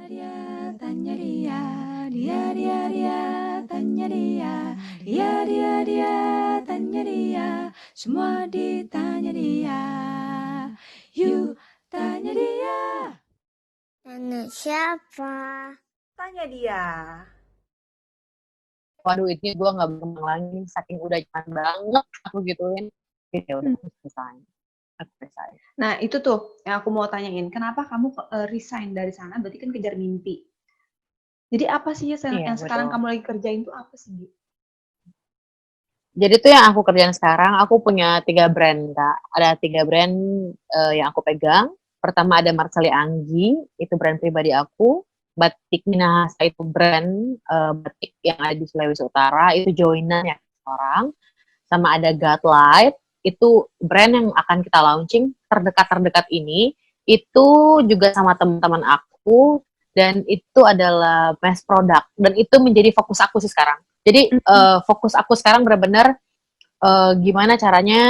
dia, tanya dia, dia, tanya dia, dia, tanya dia, semua ditanya dia. Yuk, tanya dia. Tanya siapa? Tanya dia. Waduh, ini gue gak berkembang lagi, saking udah nyaman banget aku gituin. Ya udah, aku resign. Nah, itu tuh yang aku mau tanyain. Kenapa kamu resign dari sana? Berarti kan kejar mimpi. Jadi apa sih yang sekarang kamu lagi kerjain tuh apa sih, Gi? Jadi tuh yang aku kerjain sekarang, aku punya 3 brand, Kak. Ada 3 brand yang aku pegang. Pertama ada Marceli Anggi, itu brand pribadi aku. Batik Minahasa itu brand batik yang ada di Sulawesi Utara, itu joinan yang orang. Sama ada Godlight, itu brand yang akan kita launching terdekat ini. Itu juga sama teman-teman aku, dan itu adalah mass product. Dan itu menjadi fokus aku sih sekarang. Jadi fokus aku sekarang benar-benar gimana caranya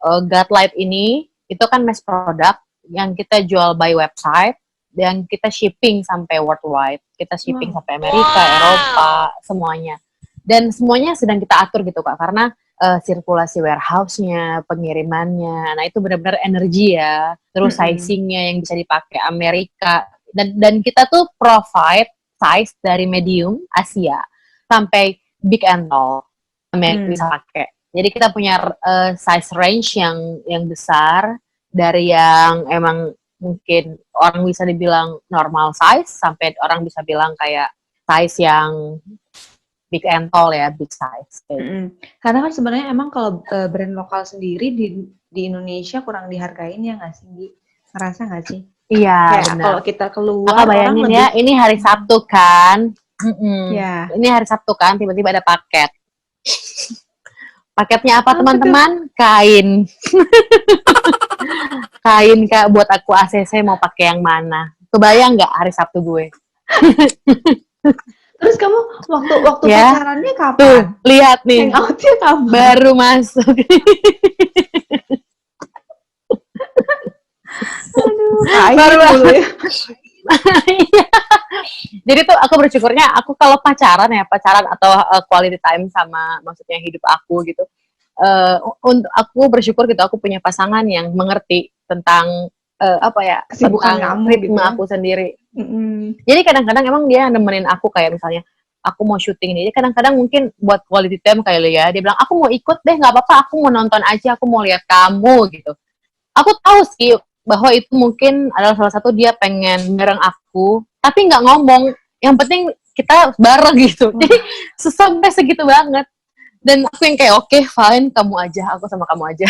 Godlight ini itu kan mass product yang kita jual by website dan kita shipping sampai worldwide. Kita shipping sampai Amerika, Eropa, semuanya. Dan semuanya sedang kita atur gitu Kak, karena sirkulasi warehouse-nya, pengirimannya. Nah, itu benar-benar energi ya. Terus sizing-nya yang bisa dipakai Amerika. Dan kita tuh provide size dari medium Asia sampai big and tall bisa pakai. Jadi kita punya size range yang besar, dari yang emang mungkin orang bisa dibilang normal size sampai orang bisa bilang kayak size yang big and tall ya, big size. Karena kan sebenarnya emang kalau brand lokal sendiri di Indonesia kurang dihargain ya nggak sih? Ngerasa nggak sih? Iya, benar. Kalau kita keluar, Kakak bayangin orang ya, lebih... ini hari Sabtu kan? Ya. Ini hari Sabtu kan, tiba-tiba ada paket. Paketnya apa teman-teman? Kain. Kain Kak, buat aku ACC mau pakai yang mana? Kebayang nggak hari Sabtu gue? Terus kamu waktu ya? pacarannya kapan? Tuh, lihat nih. Hangoutnya kapan? Baru masuk. Aduh, baru dulu ya. Jadi tuh aku bersyukurnya aku kalau pacaran atau quality time sama maksudnya hidup aku gitu. Untuk aku bersyukur gitu aku punya pasangan yang mengerti tentang kesibukan kamu ritme gitu ya? Aku sendiri. Jadi kadang-kadang emang dia nemenin aku kayak misalnya aku mau syuting ini, kadang-kadang mungkin buat quality time kayak dia bilang aku mau ikut deh, nggak apa-apa, aku mau nonton aja, aku mau lihat kamu gitu. Aku tahu sih bahwa itu mungkin adalah salah satu dia pengen bareng aku, tapi nggak ngomong. Yang penting kita bareng gitu. Jadi sampai segitu banget. Dan aku yang kayak oke, fine, kamu aja, aku sama kamu aja.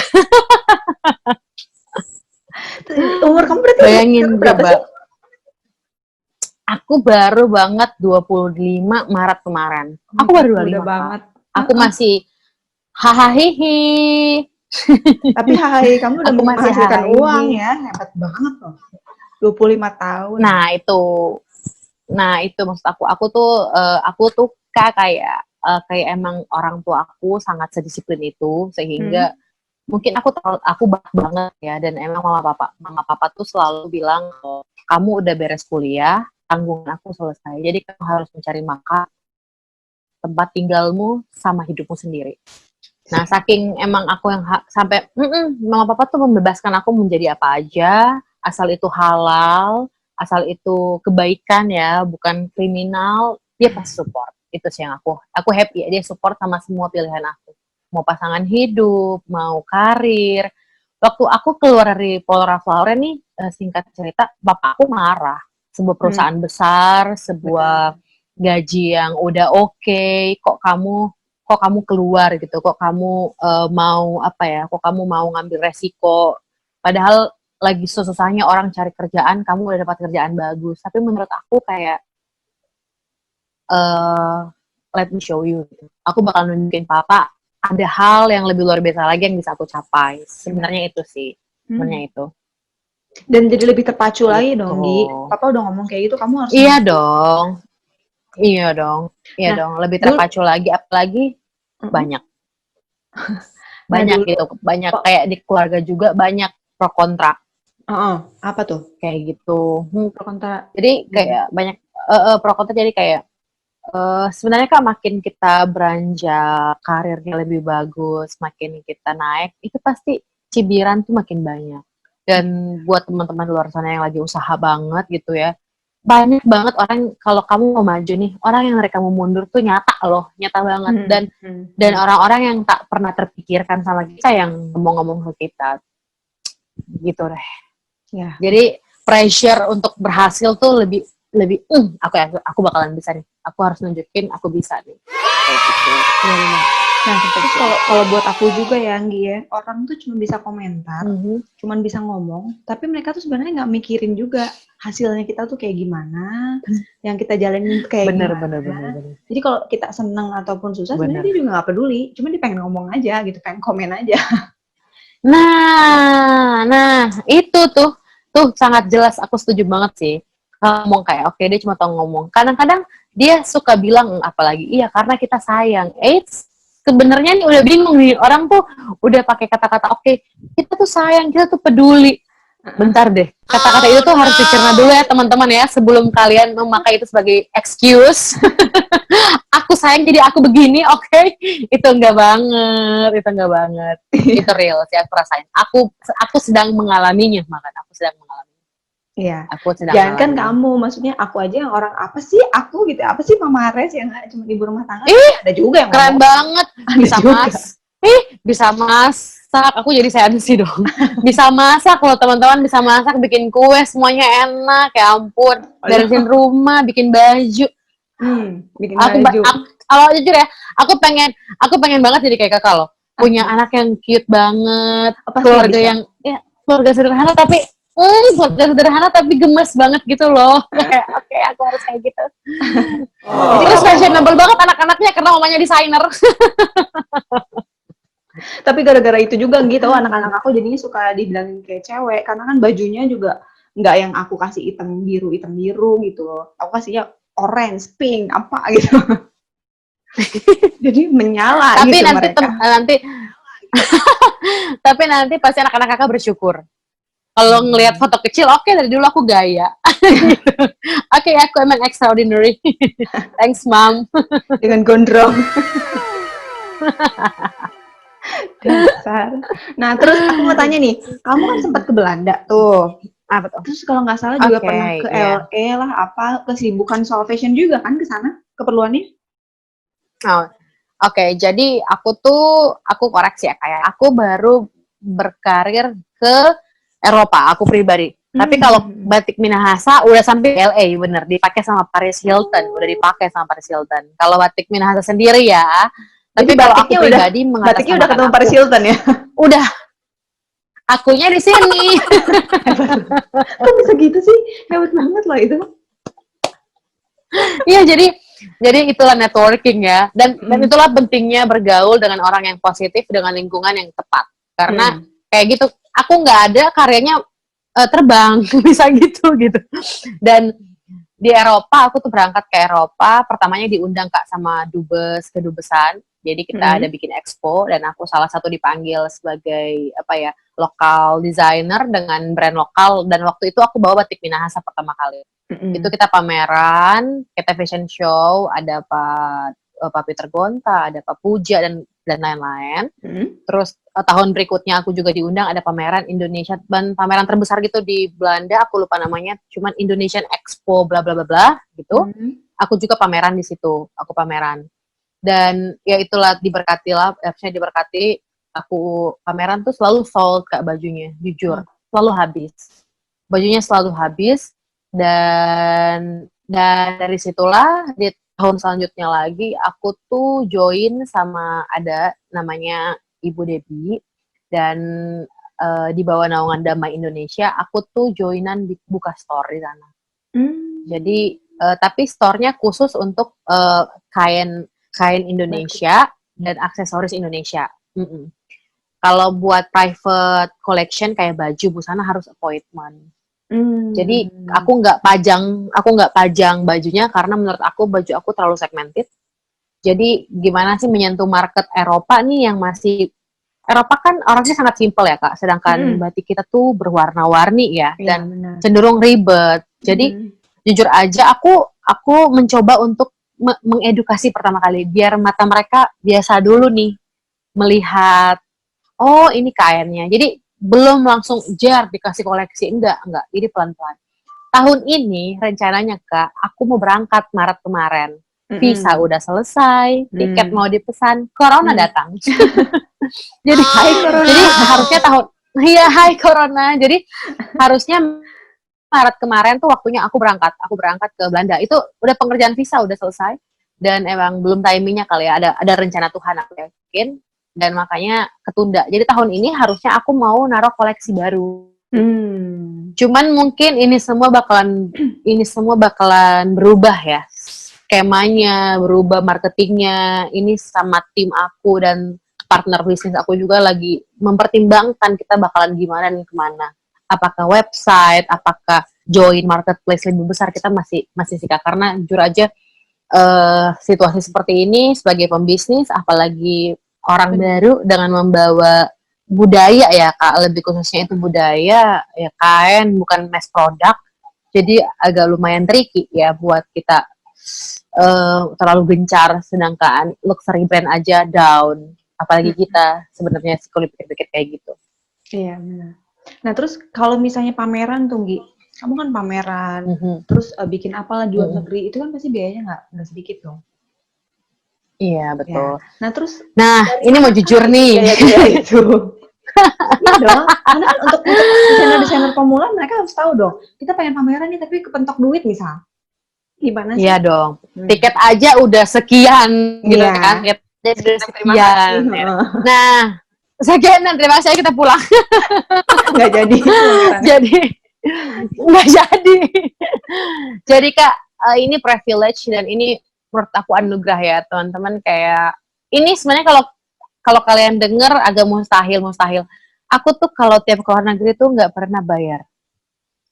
Umur kamu berarti bayangin berapa sih? Aku baru banget 25 Maret kemarin. Aku baru 25 banget. Aku masih hahaha. Tapi hahaha kamu udah menghasilkan uang ya, hebat banget loh. 25 tahun. Nah itu maksud aku. Aku tuh kayak emang orang tua aku sangat sedisiplin itu sehingga mungkin aku banget ya, dan emang mama papa tuh selalu bilang kamu udah beres kuliah, tanggungan aku selesai. Jadi kamu harus mencari makan, tempat tinggalmu sama hidupmu sendiri. Nah, saking emang aku yang sampai mama papa tuh membebaskan aku menjadi apa aja, asal itu halal, asal itu kebaikan ya, bukan kriminal, dia pasti support. Itu sih yang aku happy ya, dia support sama semua pilihan aku. Mau pasangan hidup, mau karir. Waktu aku keluar dari Polra Flower nih, singkat cerita, bapak aku marah. Sebuah perusahaan besar, sebuah gaji yang udah oke, kok kamu keluar gitu, kok kamu kok kamu mau ngambil resiko, padahal lagi susah-susahnya orang cari kerjaan, kamu udah dapat kerjaan bagus. Tapi menurut aku kayak let me show you gitu. Aku bakal nunjukin papa ada hal yang lebih luar biasa lagi yang bisa aku capai. Sebenarnya itu sih, sebenarnya itu. Dan jadi lebih terpacu lagi dong, Gi. Papa udah ngomong kayak gitu, kamu harus Iya dong, lebih terpacu lagi, apalagi banyak gitu, banyak kayak di keluarga juga banyak pro kontra. Apa tuh? kayak gitu. Pro kontra. Jadi kayak banyak pro kontra, jadi kayak sebenarnya Kak, makin kita beranjak karirnya lebih bagus, makin kita naik, itu pasti cibiran tuh makin banyak. Dan buat teman-teman luar sana yang lagi usaha banget gitu ya, banyak banget orang, kalau kamu mau maju nih, orang yang mereka mau mundur tuh nyata loh, nyata banget. Dan orang-orang yang tak pernah terpikirkan sama kita yang ngomong-ngomong ke kita, gitu deh. Ya. Jadi pressure untuk berhasil tuh lebih aku bakalan bisa nih, aku harus nunjukin aku bisa nih, kayak gitu. Nah, terus kalau buat aku juga ya, Anggi ya, orang tuh cuma bisa komentar, cuma bisa ngomong, tapi mereka tuh sebenarnya nggak mikirin juga hasilnya kita tuh kayak gimana, yang kita jalanin kayak gimana. Bener. Jadi kalau kita seneng ataupun susah, sebenarnya dia juga nggak peduli, cuma dia pengen ngomong aja gitu, pengen komen aja. Nah, itu tuh sangat jelas, aku setuju banget sih. Ngomong kayak, oke, dia cuma tau ngomong. Kadang-kadang dia suka bilang, apalagi, iya karena kita sayang. Sebenarnya nih udah bingung nih, orang tuh udah pakai kata-kata, oke, kita tuh sayang, kita tuh peduli. Bentar deh, kata-kata itu tuh harus dicerna dulu ya teman-teman ya, sebelum kalian memakai itu sebagai excuse. Aku sayang jadi aku begini, oke? Itu enggak banget. Itu real sih, aku rasain. Aku sedang mengalaminya, makanya aku sedang mengalami. Iya. Aku sedang Jangan kan mengalami. kamu, maksudnya aku aja yang orang apa sih aku gitu, apa sih Mama Res yang cuma ibu rumah tangga? Ada juga yang keren ngomong. banget, bisa masak. Aku jadi sensi dong. Bisa masak loh teman-teman, bisa masak, bikin kue, semuanya enak, ya ampun. Beresin rumah, bikin baju. Bikin baju. Kalau jujur ya, aku pengen banget jadi kayak kakak loh. Punya anak yang cute banget, keluarga sederhana tapi gemes banget gitu loh. Kayak oke, aku harus kayak gitu. Terus fashionable banget anak-anaknya karena mamanya desainer. Tapi gara-gara itu juga gitu, anak-anak aku jadinya suka dibilangin kayak cewek, karena kan bajunya juga nggak yang aku kasih hitam biru gitu loh. Aku kasihnya orange, pink, apa gitu. Jadi menyala tapi gitu nanti tapi nanti pasti anak-anak kakak bersyukur. Kalau ngelihat foto kecil, oke, dari dulu aku gaya. Oke, aku emang extraordinary. Thanks, Mom. Dengan gondrong. Dasar. Nah, terus aku mau tanya nih, kamu kan sempat ke Belanda tuh. Apa tuh? Terus kalau nggak salah juga pernah ke LA lah, apa kesibukan soal fashion juga kan ke sana keperluannya? Oke, jadi aku koreksi ya, kayak aku baru berkarir ke Eropa, aku pribadi. Tapi kalau batik Minahasa udah sampai LA, bener, dipakai sama Paris Hilton, Kalau batik Minahasa sendiri ya, tapi kalau aku pribadi batiknya udah ketemu Paris Hilton ya? Udah. Akunya di sini. Kok bisa gitu sih? Hebat banget loh itu. Iya, jadi itulah networking ya, dan itulah pentingnya bergaul dengan orang yang positif, dengan lingkungan yang tepat. Karena kayak gitu, aku nggak ada karyanya terbang bisa gitu. Dan di Eropa, aku tuh berangkat ke Eropa, pertamanya diundang Kak sama kedubesan. Jadi kita ada bikin expo, dan aku salah satu dipanggil sebagai lokal designer dengan brand lokal, dan waktu itu aku bawa batik Minahasa pertama kali. Itu kita pameran, kita fashion show, ada Pak Peter Gonta, ada Pak Puja, dan lain-lain. Terus tahun berikutnya aku juga diundang, ada pameran Indonesia, pameran terbesar gitu di Belanda, aku lupa namanya, cuman Indonesian Expo bla bla bla bla gitu. Aku juga pameran di situ, aku pameran. Dan ya itulah, diberkati, aku pameran tuh selalu sold Kak bajunya, jujur. Selalu habis. Bajunya selalu habis. Dan dari situlah di tahun selanjutnya lagi aku tuh join sama ada namanya Ibu Debbie, dan di bawah naungan Damai Indonesia aku tuh joinan buka store di sana. Jadi tapi store-nya khusus untuk kain Indonesia dan aksesoris Indonesia. Kalau buat private collection kayak baju, busana harus appointment. Jadi aku nggak pajang bajunya karena menurut aku baju aku terlalu segmented. Jadi gimana sih menyentuh market Eropa nih yang masih Eropa kan orangnya sangat simpel ya Kak, sedangkan batik kita tuh berwarna-warni ya, Iya, dan benar. cenderung ribet. Jadi jujur aja aku mencoba untuk mengedukasi pertama kali biar mata mereka biasa dulu nih melihat, oh ini kainnya. Jadi belum langsung jar dikasih koleksi, enggak. Jadi pelan-pelan. Tahun ini rencananya Kak, aku mau berangkat Maret kemarin. Visa udah selesai, tiket mau dipesan, corona datang. Jadi harusnya hai corona. Jadi harusnya Maret kemarin tuh waktunya aku berangkat ke Belanda. Itu udah pengerjaan visa udah selesai dan emang belum timingnya kali ya, ada rencana Tuhan aku yakin, dan makanya ketunda. Jadi tahun ini harusnya aku mau naruh koleksi baru. Cuman mungkin ini semua bakalan berubah ya. Skemanya berubah, marketingnya ini sama tim aku dan partner bisnis aku juga lagi mempertimbangkan kita bakalan gimana dan kemana. Apakah website, apakah join marketplace lebih besar, kita masih sih Kak. Karena jujur aja situasi seperti ini sebagai pembisnis, apalagi orang baru dengan membawa budaya ya Kak, lebih khususnya itu budaya ya, kain bukan mass product, jadi agak lumayan tricky ya buat kita terlalu gencar, sedangkan luxury brand aja down, apalagi kita sebenarnya kalau pikir-pikir kayak gitu. Iya benar. Nah terus kalau misalnya pameran tuh Gi, kamu kan pameran, terus bikin apalah di luar negeri, itu kan pasti biayanya nggak sedikit dong. Iya betul. Ya. Nah terus, ini mau jujur nih. Iya itu. Iya dong, karena kan untuk desainer-desainer pemula mereka harus tahu dong. Kita pengen pameran nih tapi kepentok duit misal. Gimana sih? Iya dong. Tiket aja udah sekian gitu kan. Tiketnya udah sekian. Nah, sekian dan terima kasih, kita pulang. Nggak jadi. Nggak jadi. Jadi Kak, ini privilege dan ini menurut aku anugerah ya teman-teman. Kayak ini sebenarnya kalau kalian dengar agak mustahil. Aku tuh kalau tiap ke luar negeri tuh nggak pernah bayar.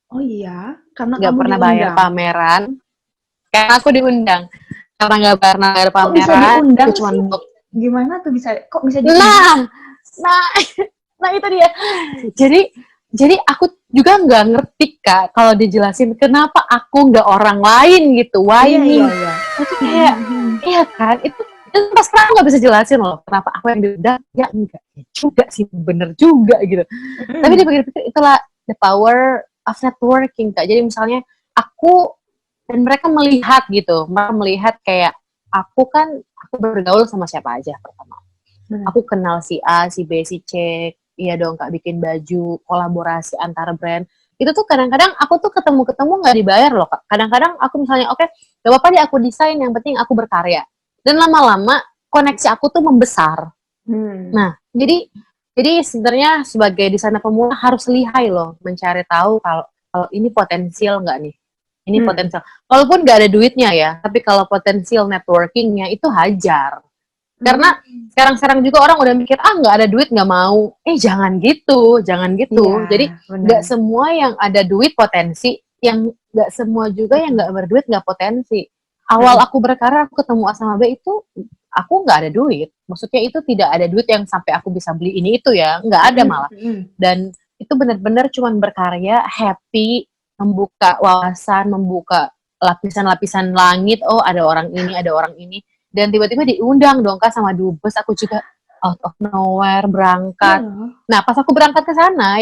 Oh iya, karena nggak kamu pernah diundang. Bayar pameran. Karena aku diundang. Karena nggak pernah bayar pameran. Kok bisa diundang cuma sih? Gimana tuh bisa? Kok bisa diundang? Nah itu dia. Jadi aku juga nggak ngerti Kak kalau dijelasin kenapa aku nggak orang lain gitu. Why me? Iya. Itu kayak, iya kan? Itu pas sekarang nggak bisa jelasin loh kenapa aku yang diundang. Ya enggak juga sih, bener juga gitu. Tapi dipikir-pikir itulah the power of networking Kak. Jadi misalnya aku dan mereka melihat gitu, mereka melihat kayak aku bergaul sama siapa aja pertama. Aku kenal si A, si B, si C, iya dong Kak, bikin baju, kolaborasi antara brand. Itu tuh kadang-kadang aku tuh ketemu nggak dibayar loh Kak. Kadang-kadang aku misalnya, oke, gak apa-apa deh aku desain, yang penting aku berkarya. Dan lama-lama koneksi aku tuh membesar. Nah, jadi sebenarnya sebagai desainer pemula harus lihai loh, mencari tahu kalau ini potensial nggak nih. Ini potensial. Walaupun nggak ada duitnya ya, tapi kalau potensial networkingnya itu hajar. Karena sekarang juga orang udah mikir, nggak ada duit nggak mau. Jangan gitu. Iya, Jadi nggak semua yang ada duit potensi, yang nggak semua juga yang nggak berduit nggak potensi. Awal aku berkarir, aku ketemu A sama B itu, aku nggak ada duit. Maksudnya itu tidak ada duit yang sampai aku bisa beli ini itu ya, nggak ada malah. Dan itu benar-benar cuman berkarya, happy, membuka wawasan, membuka lapisan-lapisan langit. Oh ada orang ini, dan tiba-tiba diundang dong Kak sama dubes. Aku juga out of nowhere berangkat. Nah pas aku berangkat ke sana,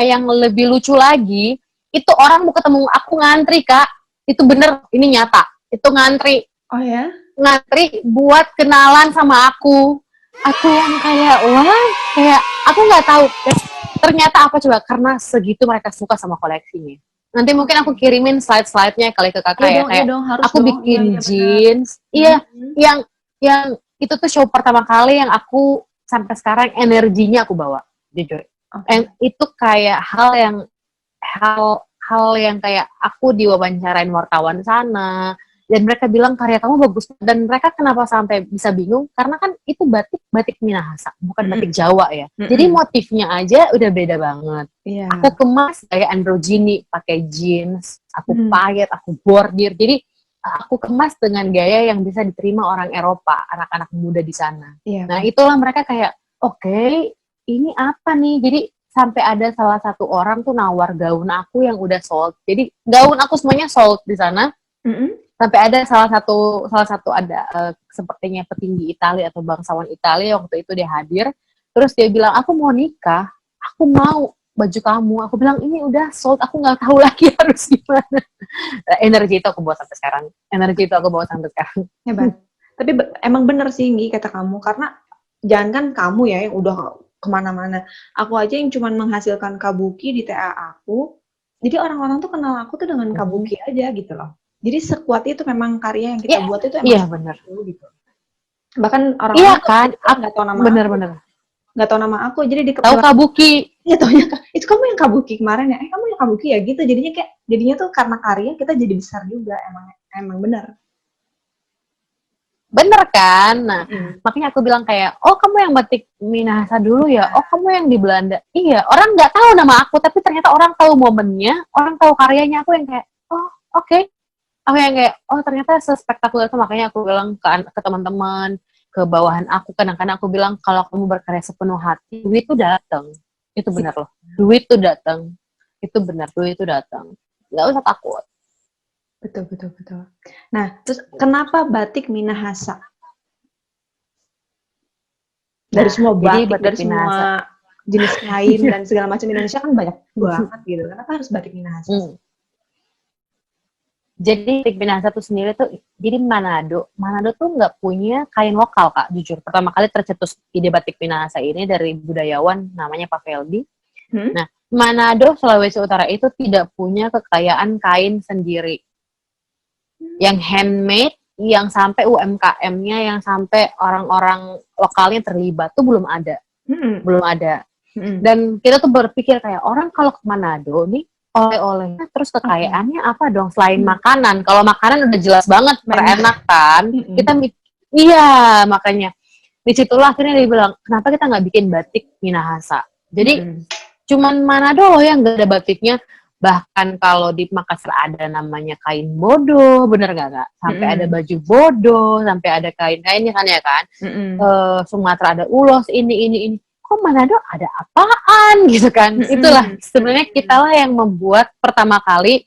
yang lebih lucu lagi, itu orang mau ketemu aku ngantri Kak. Itu bener, ini nyata. Itu ngantri. Oh ya? Ngantri buat kenalan sama aku. Aku yang kayak wah, kayak aku nggak tahu. Ternyata apa coba, karena segitu mereka suka sama koleksinya. Nanti mungkin aku kirimin slide-slide-nya kali ke Kakak ya. Kayak aku bikin jeans. Iya, yang itu tuh show pertama kali yang aku sampai sekarang energinya aku bawa, jujur. And itu kayak hal yang kayak aku diwawancarain wartawan sana, dan mereka bilang karya kamu bagus, dan mereka kenapa sampai bisa bingung karena kan itu batik Minahasa, bukan batik Jawa ya. Jadi motifnya aja udah beda banget. Aku kemas kayak androgyny, pakai jeans, aku payet, aku bordir. Jadi aku kemas dengan gaya yang bisa diterima orang Eropa, anak-anak muda di sana. Nah itulah mereka kayak, oke, ini apa nih? Jadi sampai ada salah satu orang tuh nawar gaun aku yang udah sold. Jadi gaun aku semuanya sold di sana. Sampai ada salah satu ada sepertinya petinggi Italia atau bangsawan Italia waktu itu dia hadir. Terus dia bilang, aku mau nikah, aku mau baju kamu. Aku bilang, ini udah sold, aku nggak tahu lagi harus gimana. Energi itu aku bawa sampai sekarang. Energi itu aku bawa sampai sekarang. Hebat. Tapi emang bener sih, Nggi, kata kamu. Karena jangankan kamu ya yang udah kemana-mana. Aku aja yang cuman menghasilkan kabuki di TA aku. Jadi orang-orang tuh kenal aku tuh dengan kabuki aja gitu loh. Jadi sekuat itu memang karya yang kita buat itu emang bener. Gitu. Bahkan Iya orang-orang kan, nggak tahu nama bener. nggak tahu nama aku, jadi di Tahu kepala kabuki. ya taunya itu kamu yang kabuki kemarin ya, kamu yang kabuki ya gitu. Jadinya tuh karena karya kita jadi besar juga, emang benar. Bener kan? Nah, makanya aku bilang kayak, oh kamu yang batik Minahasa dulu ya? Oh kamu yang di Belanda? Iya, orang nggak tahu nama aku, tapi ternyata orang tahu momennya, orang tahu karyanya. Aku yang kayak, oh oke. Aku yang kayak, oh ternyata sespektakuler itu. Makanya aku bilang ke teman-teman, ke bawahan aku, kadang-kadang aku bilang, kalau kamu berkarya sepenuh hati, duit tuh datang. Itu benar loh. Duit tuh datang. Itu benar, duit tuh datang. Nggak usah takut. Betul. Nah, terus kenapa batik Minahasa? Dari semua batik, dari semua jenis kain dan segala macam Indonesia kan banyak banget gitu. Kenapa harus batik Minahasa? Jadi batik Minahasa tuh sendiri tuh, jadi Manado tuh nggak punya kain lokal, Kak, jujur. Pertama kali tercetus ide batik Minahasa ini dari budayawan namanya Pak Feldi. Nah, Manado, Sulawesi Utara itu tidak punya kekayaan kain sendiri. Yang handmade, yang sampai UMKM-nya, yang sampai orang-orang lokalnya terlibat tuh belum ada. Belum ada. Dan kita tuh berpikir kayak, orang kalau ke Manado nih, oleh-olehnya terus kekayaannya apa dong selain makanan? Kalau makanan udah jelas banget terenak kan. Iya, makanya disitulah akhirnya dia bilang, kenapa kita nggak bikin batik Minahasa? Jadi cuman Manado loh yang nggak ada batiknya. Bahkan kalau di Makassar ada namanya kain bodo, bener nggak Kak? Sampai ada baju bodo, sampai ada kain-kainnya kan ya kan? Sumatera ada ulos, ini. Kok Manado ada apaan gitu kan? Itulah sebenarnya kita lah yang membuat pertama kali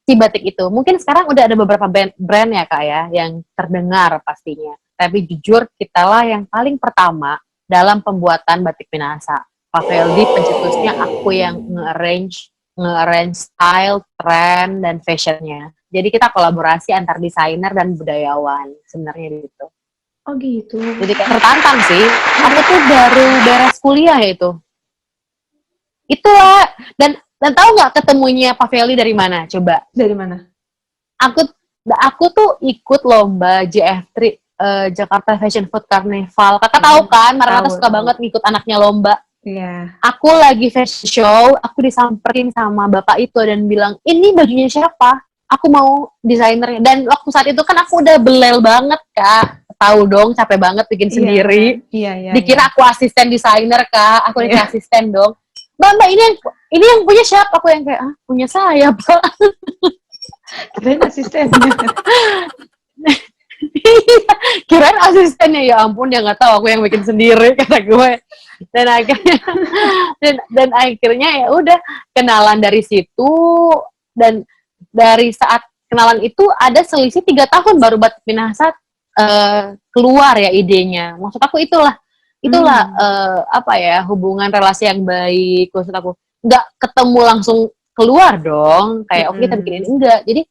si batik itu. Mungkin sekarang udah ada beberapa brand ya Kak ya yang terdengar pastinya. Tapi jujur kita lah yang paling pertama dalam pembuatan batik Minahasa. Pak Feldi pencetusnya, aku yang nge-arrange style, trend, dan fashionnya. Jadi kita kolaborasi antar desainer dan budayawan sebenarnya gitu. Oh gitu. Jadi kayak tertantang sih. Aku tuh baru beres kuliah ya itu. Itulah. Dan tahu nggak ketemunya Pak Feli dari mana? Coba. Dari mana? Aku tuh ikut lomba JF3 Jakarta Fashion Food Carnival. Kakak tahu kan? Marana suka banget ngikut anaknya lomba. Iya. Aku lagi fashion show, aku disamperin sama bapak itu dan bilang, ini bajunya siapa? Aku mau desainernya. Dan waktu saat itu kan aku udah belel banget, Kak. Tahu dong, capek banget bikin sendiri. Iya. Dikira aku asisten desainer, Kak. Aku nih asisten dong. Mbak, ini yang punya siapa? Aku yang kayak, punya saya, Pak. Kirain asistennya. Kirain asistennya, ya ampun, dia nggak tahu aku yang bikin sendiri, kata gue. Dan akhirnya ya udah kenalan dari situ. Dan dari saat kenalan itu ada selisih 3 tahun baru batik Minahasa keluar ya idenya. Maksud aku itulah apa ya, hubungan relasi yang baik. Maksud aku nggak ketemu langsung keluar dong kayak oke, kita bikin ini, enggak. Jadi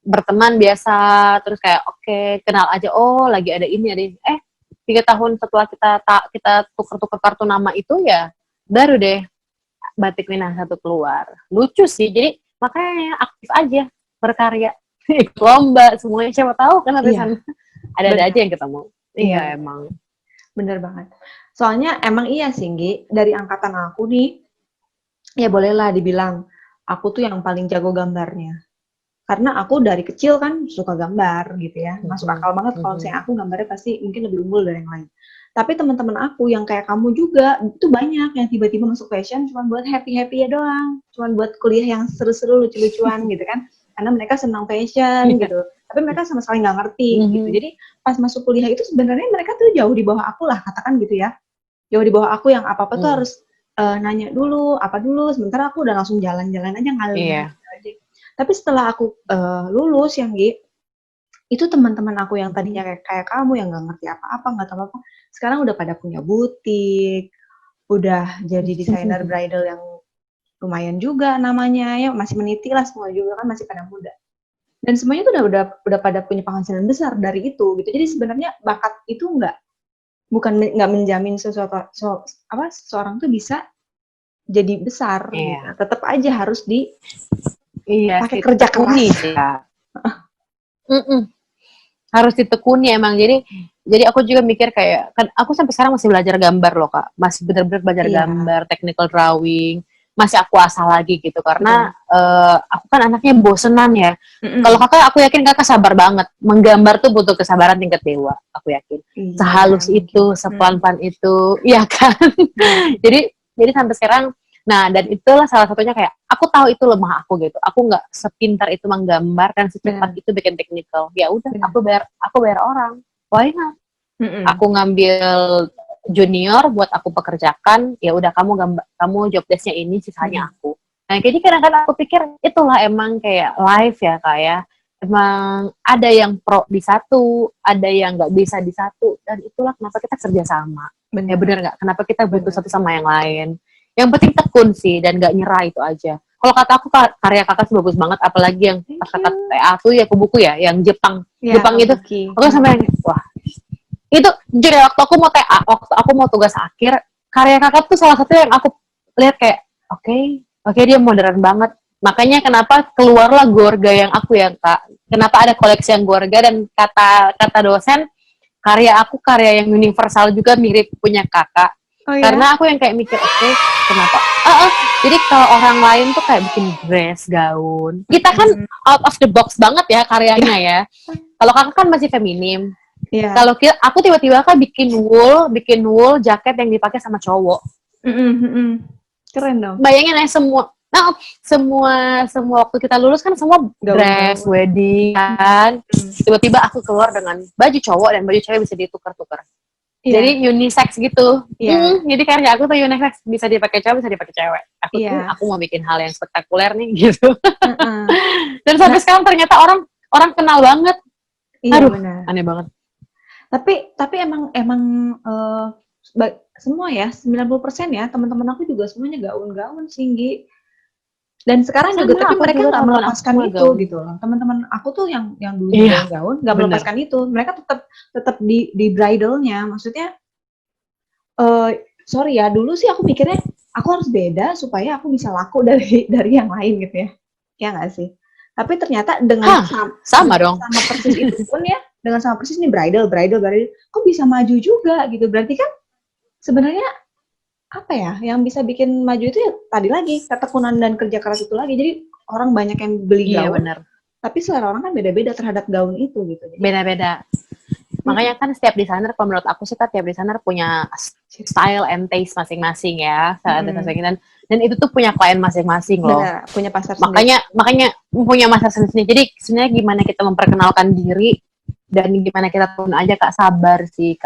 berteman biasa, terus kayak oke, kenal aja, oh lagi ada ini 3 tahun setelah kita tuker kartu nama itu ya baru deh batik Minahasa tuh keluar. Lucu sih, jadi makanya aktif aja berkarya, ikut lomba semuanya, siapa tahu kan di sana ada aja yang ketemu. Iya emang bener banget. Soalnya emang iya sih Nggi, dari angkatan aku nih ya bolehlah dibilang aku tuh yang paling jago gambarnya. Karena aku dari kecil kan suka gambar gitu ya. Masuk akal banget kalau misalnya aku gambarnya pasti mungkin lebih unggul dari yang lain. Tapi teman-teman aku yang kayak kamu juga, itu banyak yang tiba-tiba masuk fashion cuma buat happy-happy ya doang. Cuma buat kuliah yang seru-seru, lucu-lucuan gitu kan. Karena mereka senang fashion gitu. Tapi mereka sama sekali nggak ngerti gitu. Jadi pas masuk kuliah itu sebenarnya mereka tuh jauh di bawah aku lah, katakan gitu ya. jauh di bawah aku yang apa-apa tuh Hmm. harus nanya dulu, apa dulu, sementara aku udah langsung jalan-jalan aja ngalir Iya. aja. Tapi setelah aku lulus yang itu teman-teman aku yang tadinya kayak kamu yang nggak ngerti apa-apa, nggak tahu apa, sekarang udah pada punya butik, udah jadi desainer bridal yang lumayan juga namanya, ya masih meniti lah, semua juga kan masih pada muda. Dan semuanya tuh udah pada punya penghasilan besar dari itu gitu. Jadi sebenarnya bakat itu nggak menjamin seseorang tuh bisa jadi besar Iya. gitu. Tetap aja harus Iya pakai sih, kerja tekuni keras. sih ya. Harus ditekuni emang. Jadi aku juga mikir kayak, kan aku sampai sekarang masih belajar gambar loh Kak. Masih bener-bener belajar Iya. gambar, technical drawing. Masih aku asah lagi gitu. Karena aku kan anaknya bosenan ya. Kalau Kakak, aku yakin Kakak sabar banget. Menggambar tuh butuh kesabaran tingkat dewa, aku yakin. Iya, Sehalus itu, sepelan-pelan itu. Iya kan? Jadi sampai sekarang, nah dan itulah salah satunya kayak, aku tahu itu lemah aku gitu. Aku nggak sepintar itu menggambar dan secepat itu bikin technical. Ya udah, aku bayar orang. Why not? Aku ngambil junior buat aku pekerjakan, ya udah kamu job desk-nya ini, sisanya aku. Nah, jadi kadang-kadang aku pikir itulah emang kayak life ya kayak emang ada yang pro di satu, ada yang nggak bisa di satu, dan itulah kenapa kita kerja sama. Ya bener nggak? Kenapa kita butuh satu sama yang lain? Yang penting tekun sih dan nggak nyerah, itu aja. Kalau kata aku karya Kakak tuh bagus banget, apalagi yang kata TA tuh ya buku ya, yang Jepang itu, aku sampai wah. Itu jujur ya, waktu aku mau TA, waktu aku mau tugas akhir, karya Kakak tuh salah satu yang aku lihat kayak oke, dia modern banget. Makanya kenapa keluarlah Gorga yang aku ya Kak. Kenapa ada koleksi yang Gorga, dan kata dosen, karya aku karya yang universal juga, mirip punya Kakak. Karena aku yang kayak mikir, kenapa? Jadi kalau orang lain tuh kayak bikin dress, gaun. Kita kan out of the box banget ya karyanya ya. Kalau Kakak kan masih feminim. Kalau aku tiba-tiba kan bikin wool jaket yang dipakai sama cowok. Keren dong. Bayangin ya semua waktu kita lulus kan semua dress, wedding kan. Tiba-tiba aku keluar dengan baju cowok dan baju cewek bisa ditukar-tukar. Jadi unisex gitu. Jadi karya aku tuh unisex, bisa dipakai cowok, bisa dipakai cewek. Aku mau bikin hal yang spektakuler nih gitu. Dan sampai sekarang ternyata orang kenal banget. Aduh, benar. Aneh banget. Tapi emang semua ya 90% ya teman-teman aku juga semuanya gaun-gaun singgi. Dan sekarang juga tapi mereka nggak melepaskan itu gitu loh. Teman-teman aku tuh yang dulu gaun nggak melepaskan itu. Mereka tetap di bridalnya. Maksudnya sorry ya, dulu sih aku pikirnya aku harus beda supaya aku bisa laku dari yang lain gitu ya. Ya nggak sih? Tapi ternyata dengan sama persis itu pun ya, dengan sama persis nih bridal, kok bisa maju juga gitu. Berarti kan sebenarnya apa ya, yang bisa bikin maju itu ya tadi lagi, ketekunan dan kerja keras itu lagi. Jadi orang banyak yang beli gaun, tapi selera orang kan beda-beda terhadap gaun itu gitu. Beda-beda. Makanya kan setiap desainer, kalau menurut aku sih kan tiap desainer punya style and taste masing-masing ya. Dan itu tuh punya klien masing-masing loh. Benar, punya pasar sendiri. Makanya punya masa sendiri. Jadi sebenarnya gimana kita memperkenalkan diri dan gimana kita turun aja Kak, sabar sih.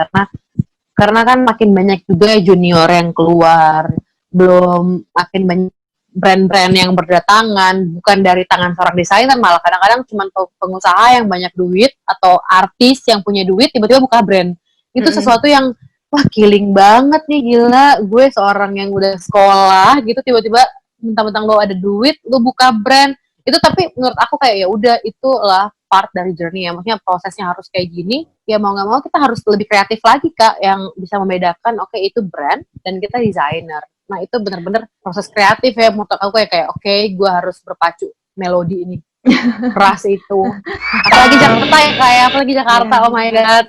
Karena kan makin banyak juga junior yang keluar, belum makin banyak brand-brand yang berdatangan, bukan dari tangan seorang desainer, malah kadang-kadang cuma pengusaha yang banyak duit atau artis yang punya duit tiba-tiba buka brand. Itu sesuatu yang wah killing banget nih, gila. Gue seorang yang udah sekolah gitu tiba-tiba mentang-mentang lo ada duit, lo buka brand. Itu tapi menurut aku kayak ya udah, itulah part dari journey ya. Maksudnya prosesnya harus kayak gini. Ya mau nggak mau kita harus lebih kreatif lagi Kak, yang bisa membedakan itu brand dan kita desainer. Nah itu benar-benar proses kreatif ya menurut aku kayak gue harus berpacu melodi ini. Keras itu. Apalagi Jakarta ya kayak, apalagi Jakarta, oh my god.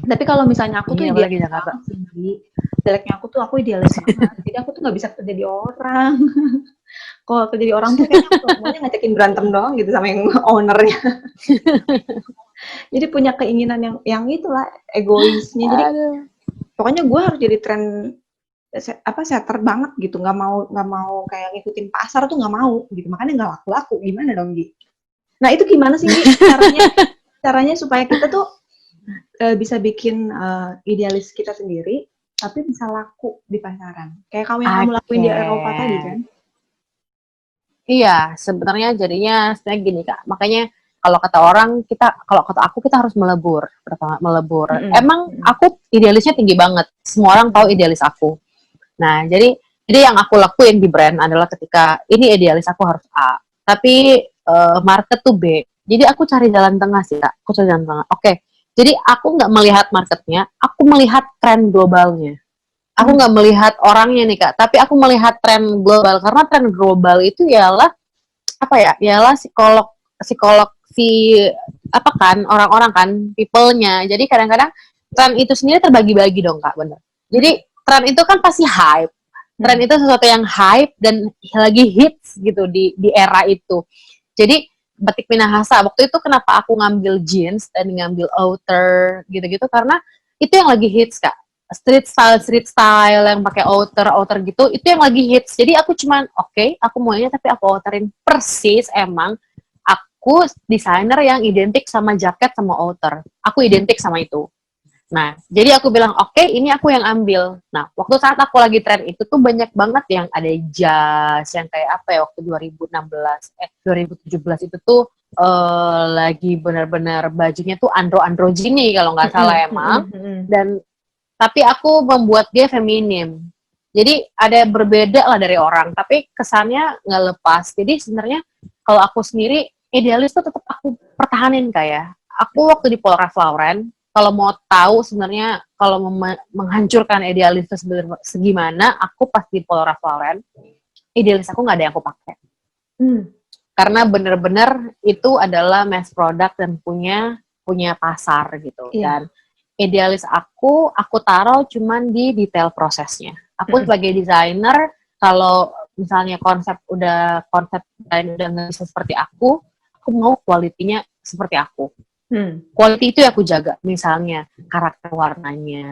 Tapi kalau misalnya aku tuh idealis Jakarta sendiri, jeleknya aku idealis banget. Jadi aku tuh nggak bisa kerja di orang. Kalau kerja di orang tuh kayaknya aku semuanya ngajakin berantem doang gitu sama yang ownernya. Jadi punya keinginan yang itulah, egoisnya. Jadi pokoknya gue harus jadi setter banget gitu. Nggak mau kayak ngikutin pasar tuh, nggak mau gitu. Makanya nggak laku-laku. Gimana dong Gi? Nah itu gimana sih Gi caranya supaya kita tuh bisa bikin idealis kita sendiri tapi bisa laku di pasaran. Kayak kamu lakuin di Eropa tadi kan? Iya, sebenarnya jadinya sebenarnya gini Kak. Makanya kalau kata orang kalau kata aku kita harus melebur. Pertama melebur. Emang aku idealisnya tinggi banget. Semua orang tahu idealis aku. Nah, jadi yang aku lakuin di brand adalah ketika ini idealis aku harus A, tapi market tuh B. Jadi aku cari jalan tengah sih Kak. Aku cari jalan tengah. Oke. Jadi aku nggak melihat marketnya, aku melihat tren globalnya. Aku nggak melihat orangnya nih Kak, tapi aku melihat tren global, karena tren global itu ialah apa ya? Ialah psikolog si apa kan orang-orang kan people-nya. Jadi kadang-kadang tren itu sendiri terbagi-bagi dong Kak, bener. Jadi tren itu kan pasti hype. Tren itu sesuatu yang hype dan lagi hits gitu di era itu. Jadi batik Minahasa waktu itu kenapa aku ngambil jeans dan ngambil outer gitu-gitu karena itu yang lagi hits Kak. Street style yang pakai outer gitu itu yang lagi hits. Jadi aku cuman oke, aku maunya tapi aku outerin persis emang aku desainer yang identik sama jaket sama outer. Aku identik sama itu. Nah, jadi aku bilang, oke, ini aku yang ambil. Nah, waktu saat aku lagi tren itu tuh banyak banget yang ada jas, yang kayak apa ya, waktu 2017 itu tuh lagi benar-benar bajunya tuh androgyny kalau nggak salah emang. Dan tapi aku membuat dia feminim. Jadi ada berbeda lah dari orang, tapi kesannya nggak lepas. Jadi sebenarnya kalau aku sendiri idealis tuh tetap aku pertahanin kayak. Aku waktu di Paul Ralph Lauren, kalau mau tahu sebenarnya kalau menghancurkan idealis itu segimana, aku pas di Paul Ralph Lauren, idealis aku nggak ada yang aku pakai. Karena bener-bener itu adalah mass product dan punya pasar gitu. Dan idealis aku taruh cuman di detail prosesnya. Aku sebagai desainer, kalau misalnya konsep desain udah nggak bisa seperti aku mau kualitinya seperti aku. Quality itu ya aku jaga, misalnya karakter warnanya.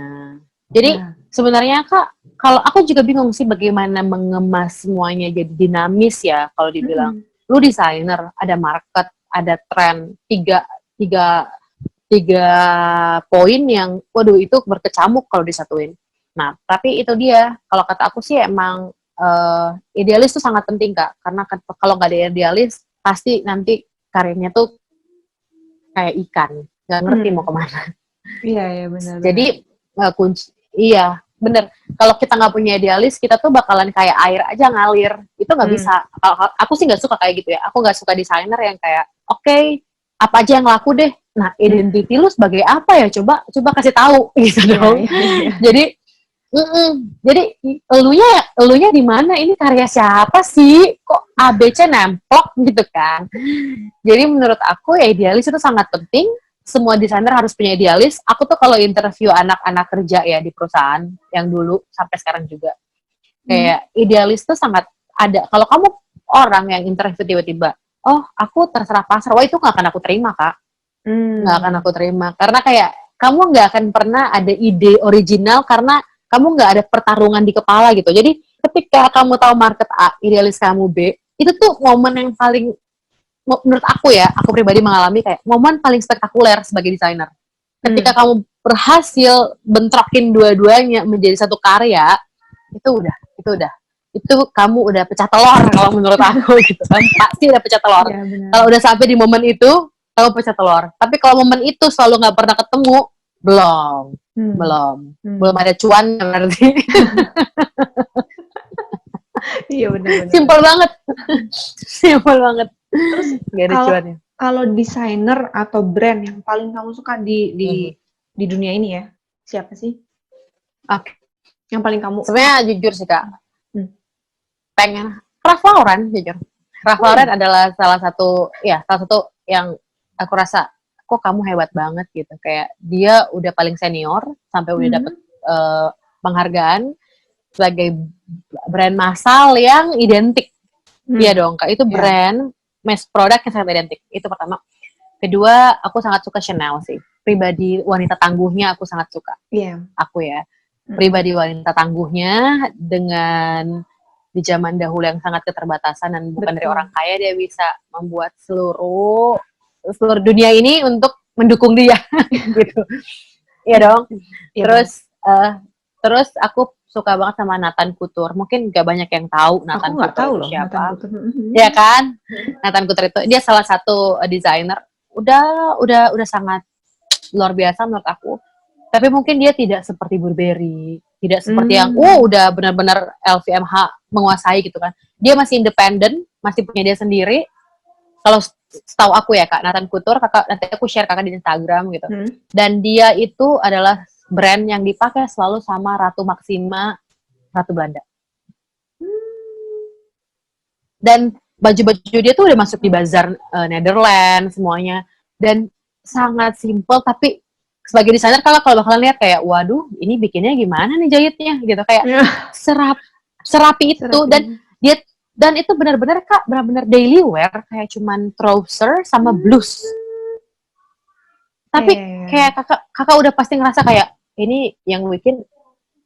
Jadi sebenarnya Kak, kalau aku juga bingung sih bagaimana mengemas semuanya jadi dinamis ya. Kalau dibilang, lu desainer, ada market, ada tren, tiga poin yang, waduh itu berkecamuk kalau disatuin. Nah, tapi itu dia, kalau kata aku sih emang idealis tuh sangat penting Kak, karena kalau nggak ada idealis, pasti nanti karirnya tuh kayak ikan, nggak ngerti mau kemana. Iya benar. Jadi kunci, iya bener. Kalau kita nggak punya idealis, kita tuh bakalan kayak air aja ngalir. Itu nggak bisa. Aku sih nggak suka kayak gitu ya. Aku nggak suka desainer yang kayak, oke, apa aja yang laku deh. Nah, identity lu sebagai apa ya? Coba kasih tahu gitu dong. Jadi elunya di mana? Ini karya siapa sih? Kok ABC nemplok gitu kan? Jadi menurut aku ya idealis itu sangat penting. Semua desainer harus punya idealis. Aku tuh kalau interview anak-anak kerja ya di perusahaan yang dulu sampai sekarang juga, kayak idealis tuh sangat ada. Kalau kamu orang yang interview tiba-tiba, oh aku terserah pasar, wah itu nggak akan aku terima Kak. Nggak akan aku terima. Karena kayak kamu nggak akan pernah ada ide original karena kamu nggak ada pertarungan di kepala gitu. Jadi ketika kamu tahu market A, idealis kamu B, itu tuh momen yang paling, menurut aku ya, aku pribadi mengalami kayak momen paling spektakuler sebagai desainer. Ketika kamu berhasil bentrokin dua-duanya menjadi satu karya, itu kamu udah pecah telur kalau menurut aku gitu kan. Pasti udah pecah telur. Ya, kalau udah sampai di momen itu, kamu pecah telur. Tapi kalau momen itu selalu nggak pernah ketemu, belum ada cuan berarti. Iya benar. Simpel banget. Terus kalau desainer atau brand yang paling kamu suka di dunia ini ya, siapa sih? Oke. Yang paling kamu? Sebenarnya jujur sih Kak, pengen Ralph Lauren jujur. Ralph Lauren adalah salah satu yang aku rasa kok kamu hebat banget gitu. Kayak dia udah paling senior sampai udah dapet penghargaan sebagai brand massal yang identik. Iya dong Kak, itu brand mass product yang sangat identik. Itu pertama. Kedua, aku sangat suka Chanel sih. Pribadi wanita tangguhnya aku sangat suka. Aku ya. Pribadi wanita tangguhnya dengan di zaman dahulu yang sangat keterbatasan dan bukan dari orang kaya, dia bisa membuat seluruh dunia ini untuk mendukung dia gitu. Iya dong. Terus Terus aku suka banget sama Nathan Couture. Mungkin gak banyak yang tahu Nathan Aku nggak Couture tahu itu loh siapa. Nathan Couture. Ya kan? Nathan Couture itu dia salah satu desainer. Udah sangat luar biasa menurut aku. Tapi mungkin dia tidak seperti Burberry, tidak seperti yang udah benar-benar LVMH menguasai gitu kan. Dia masih independen, masih punya dia sendiri. Kalau setahu aku ya Kak, Nathan Couture, Kakak nanti aku share Kakak di Instagram gitu. Dan dia itu adalah brand yang dipakai selalu sama Ratu Maxima, Ratu Belanda. Dan baju-baju dia tuh udah masuk di bazar Netherlands semuanya. Dan sangat simple tapi sebagai desainer kalau bakalan lihat kayak waduh ini bikinnya gimana nih jahitnya gitu kayak serapi itu dan itu benar-benar Kak benar-benar daily wear kayak cuman trouser sama blouse. Tapi kayak kakak udah pasti ngerasa kayak ini yang bikin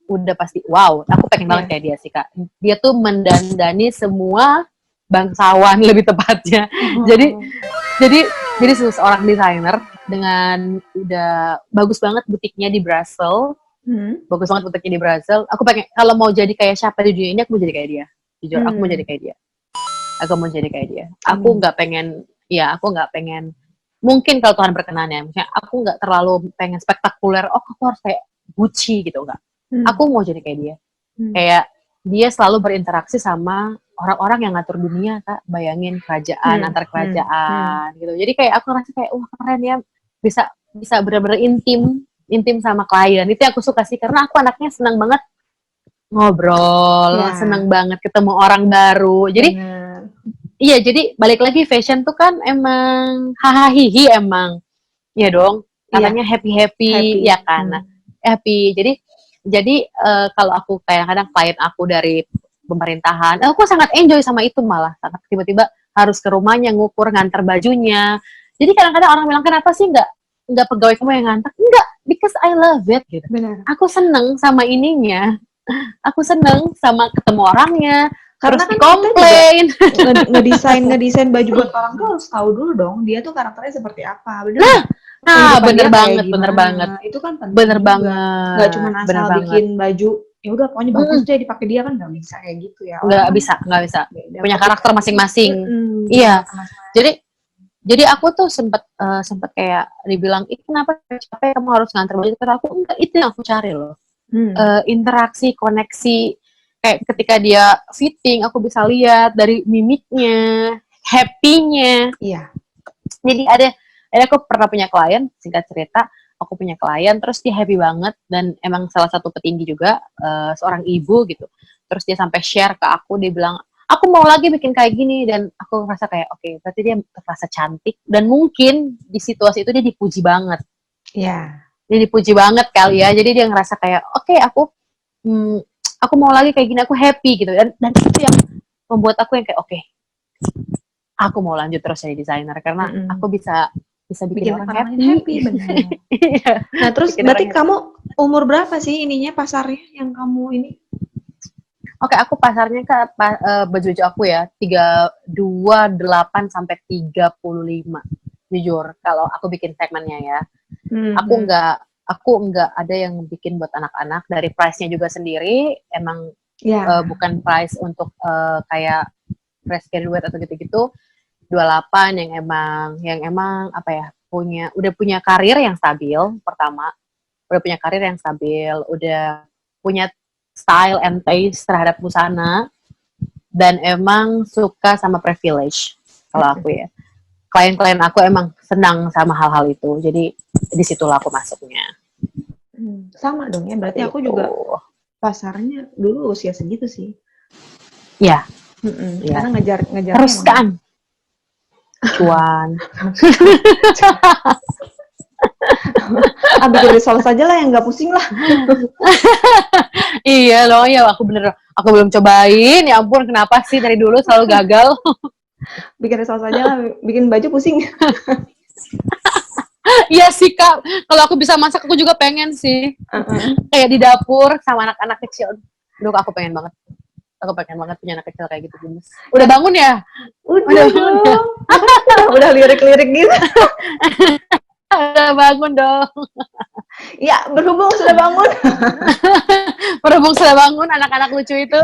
udah pasti wow, aku pengen banget kayak dia sih Kak. Dia tuh mendandani semua bangsawan lebih tepatnya. Jadi seorang desainer dengan udah bagus banget butiknya di Brussels. Bagus banget butiknya di Brussels. Aku pengen kalau mau jadi kayak siapa di dunia ini aku mau jadi kayak dia. Jujur, aku mau jadi kayak dia. Aku mau jadi kayak dia. Aku nggak pengen mungkin kalau Tuhan berkenan ya. Misalnya aku nggak terlalu pengen spektakuler. Oh, aku harus kayak Gucci gitu enggak. Aku mau jadi kayak dia. Kayak dia selalu berinteraksi sama orang-orang yang ngatur dunia Kak, bayangin kerajaan antar kerajaan gitu. Jadi kayak aku ngerasa kayak wah keren ya bisa benar-benar intim sama klien. Itu yang aku suka sih karena aku anaknya senang banget ngobrol, senang banget ketemu orang baru. Jadi iya, jadi balik lagi fashion tuh kan emang hahaha emang. Iya dong, katanya happy ya kan. Happy. Jadi kalau aku kadang-kadang klien aku dari pemerintahan, aku sangat enjoy sama itu malah. Sangat tiba-tiba harus ke rumahnya ngukur nganter bajunya. Jadi kadang-kadang orang bilang kenapa sih nggak pegawai kamu yang nganter? Enggak, because I love it gitu. Benar. Aku seneng sama ininya. Aku seneng sama ketemu orangnya. Karena harus kan komplain. ngedesain baju buat orang tuh harus tahu dulu dong dia tuh karakternya seperti apa. Bener. Bener banget. Itu kan penting. Bener juga. banget. Gak cuma asal bikin baju ya udah pokoknya bagus deh dipakai dia kan nggak bisa kayak gitu ya. Nggak bisa. Punya karakter masing-masing. Iya. Jadi aku tuh sempet kayak dibilang, kenapa capek kamu harus nganter baju? Karena aku enggak, itu yang aku cari loh. Interaksi, koneksi. Kayak ketika dia fitting, aku bisa lihat dari mimiknya, happy-nya. Iya. Jadi ada aku pernah punya klien, singkat cerita, aku punya klien, terus dia happy banget, dan emang salah satu petinggi juga, seorang ibu gitu. Terus dia sampai share ke aku, dia bilang, aku mau lagi bikin kayak gini, dan aku ngerasa kayak, oke, berarti dia terasa cantik, dan mungkin di situasi itu dia dipuji banget. Iya. Dia dipuji banget kali ya, jadi dia ngerasa kayak, oke, aku mau lagi kayak gini, aku happy gitu, dan itu yang membuat aku yang kayak, oke, aku mau lanjut terus jadi desainer, karena aku bisa bikin orang happy. Benar. Nah, terus berarti kamu umur berapa sih ininya pasarnya yang kamu ini? Oke, aku pasarnya baju-baju aku ya 28 sampai 35. Jujur, kalau aku bikin segmennya ya. Aku nggak ada yang bikin buat anak-anak, dari price-nya juga sendiri emang bukan price untuk kayak fresh graduate atau gitu-gitu. 28 yang emang apa ya, udah punya karir yang stabil, pertama. Udah punya karir yang stabil, udah punya style and taste terhadap busana, dan emang suka sama privilege kalau aku ya. Klien-klien aku emang senang sama hal-hal itu, jadi disitulah aku masuknya. Sama dong ya, berarti aku juga pasarnya dulu usia segitu sih. Iya. Karena ngejar terus kan cuan. Bikin resource aja lah yang nggak pusing lah. Iya loh, ya aku belum cobain, ya ampun kenapa sih dari dulu selalu gagal. Bikin resource aja lah, bikin baju pusing. Iya sih Kak, kalau aku bisa masak aku juga pengen sih. Kayak di dapur sama anak-anak kecil. Duh, aku pengen banget. Aku pengen banget punya anak kecil kayak gitu, Gemes. Udah bangun ya? Udah bangun ya? Udah lirik-lirik gitu. Udah bangun dong. Ya, berhubung sudah bangun. Berhubung sudah bangun anak-anak lucu itu.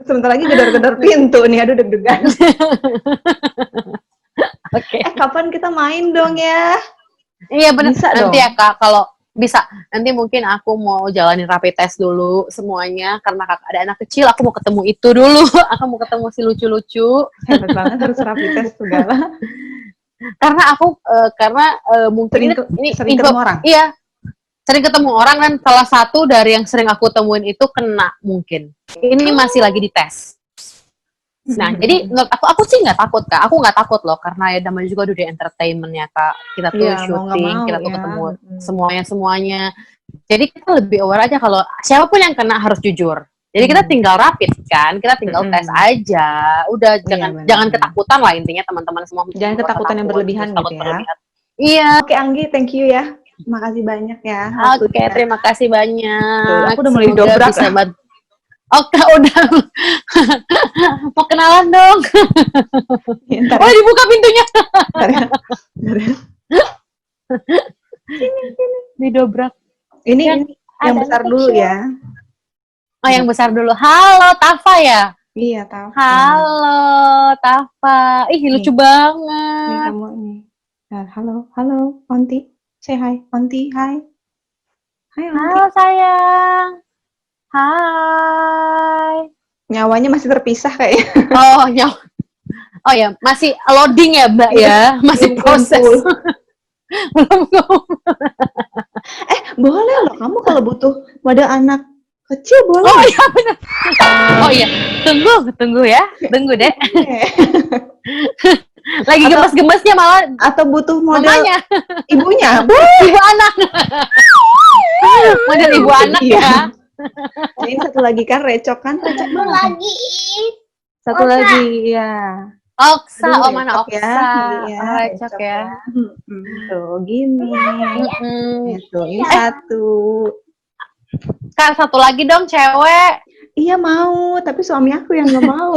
Sebentar lagi gedor-gedor pintu nih, aduh deg-degan. Oke. Kapan kita main dong ya? Iya benar. Bisa Nanti dong. ya Kak, kalau bisa nanti mungkin aku mau jalanin rapid test dulu semuanya karena Kakak ada anak kecil, aku mau ketemu itu dulu. Aku mau ketemu si lucu-lucu. Hebat banget harus rapid test segala. Karena aku mungkin Sering ketemu orang. Iya, sering ketemu orang dan salah satu dari yang sering aku temuin itu kena mungkin. Ini masih lagi dites. Nah, jadi aku sih nggak takut Kak. Aku nggak takut loh karena ya namanya juga udah di entertainment ya Kak. Kita tuh Iya, mau nggak syuting, mau, kita tuh ya. ketemu semuanya. Jadi kita lebih aware aja kalau siapapun yang kena harus jujur. Jadi kita tinggal rapid kan, kita tinggal tes aja. Udah jangan ketakutan lah intinya teman-teman semua. Jangan ketakutan yang berlebihan gitu ya. Iya. Oke Anggi, thank you ya. Makasih banyak ya. Oke, terima kasih banyak. Aku udah mulai dobrak. Oke, udah. Mau kenalan dong. Ya, oh, dibuka pintunya. Didobrak. Ini yang besar dulu ya. Oh, yang besar dulu. Halo, Tafa ya? Iya, Tafa. Halo, Tafa. Ih, lucu banget. Nih kamu nih. Halo, Onti. Say hi, Onti. Hai. Hai, Onti. Halo, sayang. Hai. Nyawanya masih terpisah kayaknya. Oh ya, masih loading ya, Mbak ya? Masih proses. Belum. Boleh loh. Kamu kalau butuh wadah anak kecil boleh. Oh iya benar. Oh iya, tunggu ya. Tunggu deh. Lagi gemes-gemesnya malah atau butuh model mamanya. Ibunya. Ibu anak. Model ibu anak ya. Ini satu lagi kan recok lagi. Satu lagi ya. Oksa, mana Oksa? Iya, Recok ya. Tuh gini. Itu ini satu. Kak, satu lagi dong cewek. Iya mau, tapi suami aku yang nggak mau.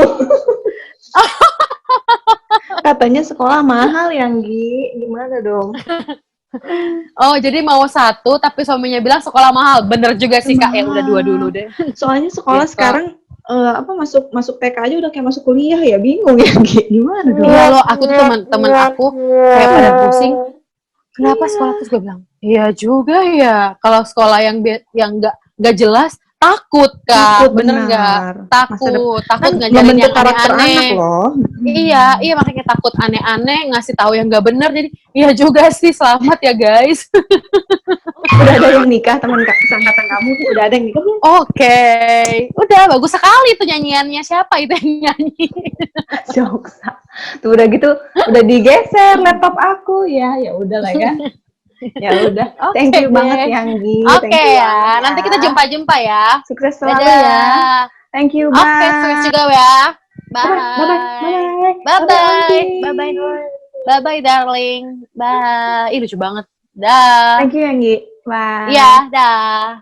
Katanya sekolah mahal ya, Nggi. Gimana dong? Oh, jadi mau satu, tapi suaminya bilang sekolah mahal. Bener juga sih Kak, ya udah dua dulu deh. Soalnya sekolah sekarang masuk TK aja udah kayak masuk kuliah ya, bingung ya, Nggi. Gimana dong? Iya loh, aku tuh teman-teman aku kayak pada pusing. Kenapa sekolah terus gue bilang, iya juga ya. Kalau sekolah yang nggak jelas, takut Kak, bener nggak? Takut ngajarin yang aneh-aneh. Iya, makanya takut aneh-aneh, ngasih tahu yang nggak bener. Jadi, iya juga sih, selamat ya guys. Udah ada yang nikah teman angkatan kamu tuh udah ada yang nikah belum? Oke, udah bagus sekali tuh nyanyiannya. Siapa itu yang nyanyi? Joksa. Tuh udah gitu, udah digeser laptop aku ya udah lah ya. Ya udah, thank you banget ya Nggi. Oke ya, nanti kita jumpa ya. Sukses selalu ya. Thank you, bye. Oke, sukses juga ya. Bye, darling. Bye. Ih, lucu banget. Dah. Thank you ya Nggi. Bye. Iya, dah.